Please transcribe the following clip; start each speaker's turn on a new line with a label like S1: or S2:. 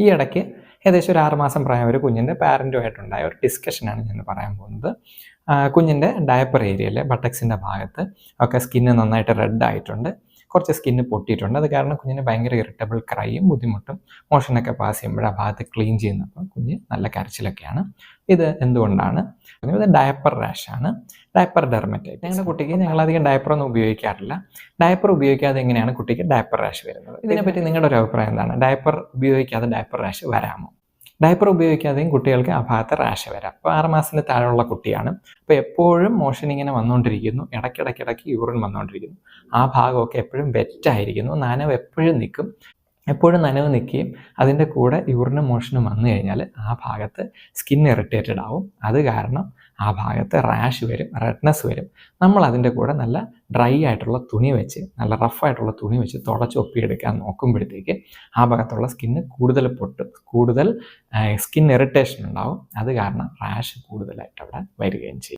S1: ഈ ഇടയ്ക്ക് ഏകദേശം ഒരു 6 മാസം പ്രായം ഒരു കുഞ്ഞിൻ്റെ പാരൻറ്റുമായിട്ടുണ്ടായ ഒരു ഡിസ്കഷനാണ് ഞാൻ പറയാൻ പോകുന്നത്. കുഞ്ഞിൻ്റെ ഡയപ്പർ ഏരിയയിൽ ബട്ടക്സിൻ്റെ ഭാഗത്ത് ഒക്കെ സ്കിന്ന് നന്നായിട്ട് റെഡ് ആയിട്ടുണ്ട്. കുറച്ച് സ്കിന്ന് പൊട്ടിയിട്ടുണ്ട്. അത് കാരണം കുഞ്ഞിന് ഭയങ്കര ഇറിറ്റബിൾ ക്രൈയും ബുദ്ധിമുട്ടും മോഷനൊക്കെ പാസ് ചെയ്യുമ്പോൾ ആ ഭാഗത്ത് ക്ലീൻ ചെയ്യുന്നപ്പോൾ കുഞ്ഞ് നല്ല കരച്ചിലൊക്കെയാണ്. ഇത് എന്തുകൊണ്ടാണ്? ഇത് ഡയപ്പർ റാഷാണ്, ഡയപ്പർ ഡെർമറ്റൈറ്റിസ്. ഞങ്ങളുടെ കുട്ടിക്ക് ഞങ്ങളധികം ഡയപ്പറൊന്നും ഉപയോഗിക്കാറില്ല. ഡയപ്പർ ഉപയോഗിക്കാതെ എങ്ങനെയാണ് കുട്ടിക്ക് ഡയപ്പർ റാഷ് വരുന്നത്? ഇതിനെപ്പറ്റി നിങ്ങളുടെ ഒരു അഭിപ്രായം എന്താണ്? ഡയപ്പർ ഉപയോഗിക്കാതെ ഡയപ്പർ റാഷ് വരാമോ? ഡയപ്പർ ഉപയോഗിക്കാതെയും കുട്ടികൾക്ക് ആ ഭാഗത്ത് റാഷ് വരാം. അപ്പോൾ 6 മാസത്തിന് താഴെയുള്ള കുട്ടിയാണ്. അപ്പോൾ എപ്പോഴും മോഷൻ ഇങ്ങനെ വന്നുകൊണ്ടിരിക്കുന്നു, ഇടയ്ക്കിടയ്ക്ക് യൂറിൻ വന്നുകൊണ്ടിരിക്കുന്നു. ആ ഭാഗമൊക്കെ എപ്പോഴും വെറ്റായിരിക്കുന്നു, നനവ് എപ്പോഴും നിൽക്കും. എപ്പോഴും നനവ് നിൽക്കുകയും അതിൻ്റെ കൂടെ യൂറിനും മോഷനും വന്നു കഴിഞ്ഞാൽ ആ ഭാഗത്ത് സ്കിൻ ഇറിറ്റേറ്റഡ് ആവും. അത് കാരണം ആ ഭാഗത്ത് റാഷ് വരും, റെഡ്നെസ് വരും. നമ്മൾ അതിൻ്റെ കൂടെ നല്ല ഡ്രൈ ആയിട്ടുള്ള തുണി വെച്ച്, നല്ല റഫായിട്ടുള്ള തുണി വെച്ച് തുടച്ചൊപ്പിയെടുക്കാൻ നോക്കുമ്പോഴത്തേക്ക് ആ ഭാഗത്തുള്ള സ്കിന്ന് കൂടുതൽ പൊട്ടും, കൂടുതൽ സ്കിൻ ഇറിറ്റേഷൻ ഉണ്ടാവും. അത് കാരണം റാഷ് കൂടുതലായിട്ട് അവിടെ വരികയും ചെയ്യും.